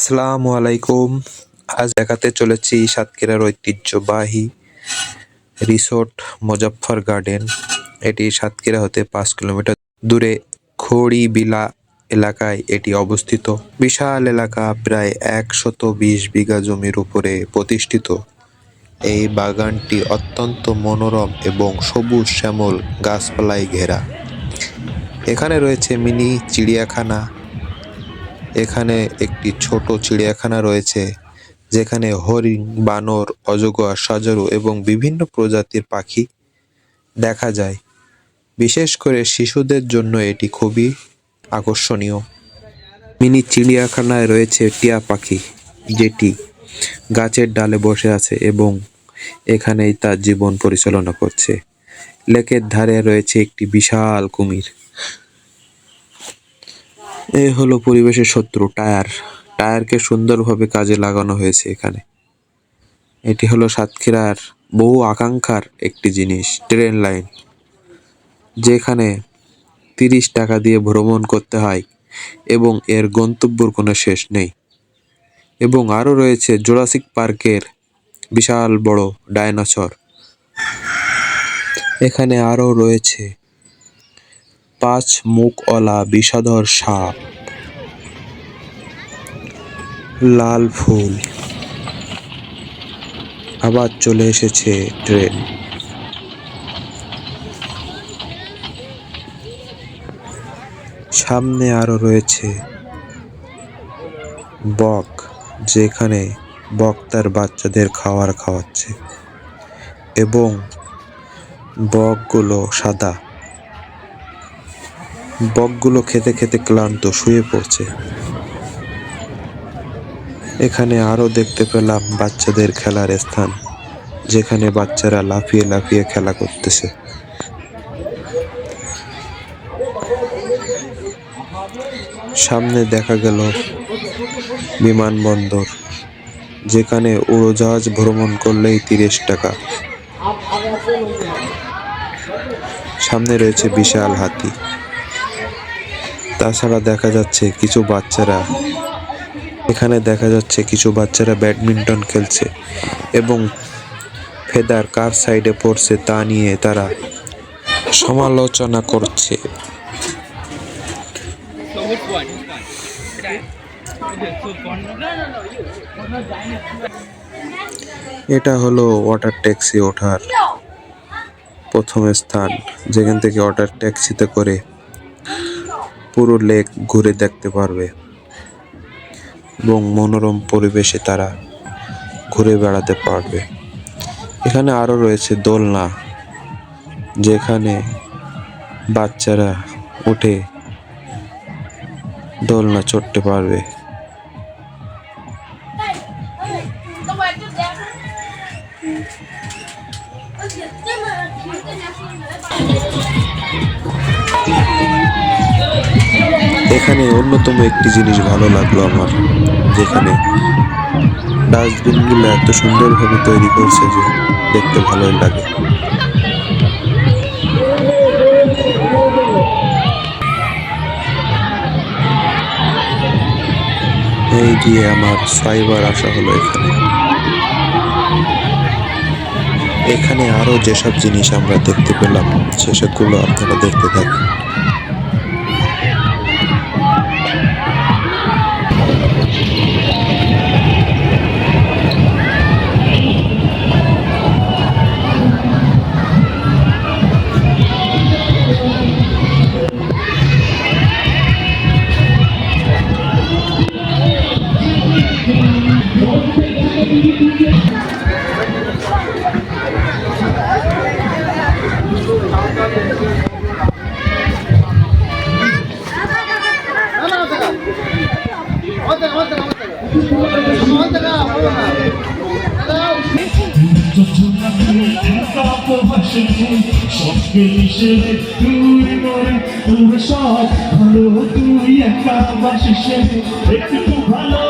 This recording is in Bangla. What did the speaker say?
আসসালামু আলাইকুম। আজ দেখাতে চলেছি সাতক্ষীরার ঐতিহ্যবাহী রিসোর্ট মুজাফফর গার্ডেন। এটি সাতক্ষীরা হতে 5 কিলোমিটার দূরে খড়িবিলা এলাকায় এটি অবস্থিত। বিশাল এলাকা, প্রায় 120 বিঘা জমির উপরে প্রতিষ্ঠিত। এই বাগানটি অত্যন্ত মনোরম এবং সবুজ শ্যামল গাছপালায় ঘেরা। এখানে রয়েছে মিনি চিড়িয়াখানা। এখানে একটি ছোট চিড়িয়াখানা রয়েছে, যেখানে হরিণ, বানর, অজগর, সাজারু এবং বিভিন্ন প্রজাতির পাখি দেখা যায়। বিশেষ করে শিশুদের জন্য এটি খুবই আকর্ষণীয়। মিনি চিড়িয়াখানায় রয়েছে টিয়া পাখি, যেটি গাছের ডালে বসে আছে এবং এখানেই তার জীবন পরিচালনা করছে। লেকের ধারে রয়েছে একটি বিশাল কুমির। এই হলো পরিবেশের শত্রু, টায়ার। টায়ারকে সুন্দরভাবে কাজে লাগানো হয়েছে এখানে। এটি হলো সাতক্ষীরার বহু আকাঙ্ক্ষার একটি জিনিস, ট্রেন লাইন, যেখানে 30 টাকা দিয়ে ভ্রমণ করতে হয় এবং এর গন্তব্যর কোনো শেষ নেই। এবং আরও রয়েছে জুরাসিক পার্কের বিশাল বড় ডায়নোসর। এখানে আরও রয়েছে 5 মুখওয়ালা বিষধর সাপ, লাল ফুল। আবার চলে এসেছে ট্রেন। সামনে আরো রয়েছে বক, যেখানে বক তার বাচ্চাদের খাবার খাওয়াচ্ছে এবং বকগুলো সাদা। বকগুলো খেতে খেতে ক্লান্ত শুয়ে পড়ছে। এখানে আরো দেখতে পেলাম বাচ্চাদের খেলার স্থান, যেখানে বাচ্চারা লাফিয়ে লাফিয়ে খেলা করতেছে। সামনে দেখা গেল বিমানবন্দর, যেখানে উড়োজাহাজ ভ্রমণ করলেই 30 টাকা। সামনে রয়েছে বিশাল হাতি। তাছাড়া দেখা যাচ্ছে কিছু বাচ্চারা ব্যাডমিন্টন খেলছে এবং ফেদার কার সাইডে পড়ছে তা নিয়ে তারা সমালোচনা করছে। এটা হলো ওয়াটার ট্যাক্সি ওঠার প্রথম স্থান, যেখান থেকে ওয়াটার ট্যাক্সিতে করে পুরো লেক ঘুরে দেখতে পারবে এবং মনোরম পরিবেশে তারা ঘুরে বেড়াতে পারবে। এখানে আরো রয়েছে দোলনা, যেখানে বাচ্চারা উঠে দোলনা চড়তে পারবে। এখানে অন্যতম একটি জিনিস ভালো লাগলো আমার, যেখানে ডাস্টবিনগুলো এত সুন্দরভাবে তৈরি করছে যে দেখতে ভালোই লাগে। এই গিয়ে আমার 6 বার আসা হলো এখানে আরো যেসব জিনিস আমরা দেখতে পেলাম সেসবগুলো আপনারা দেখতে থাকুন। তুই একা বাসিস একটু ভালো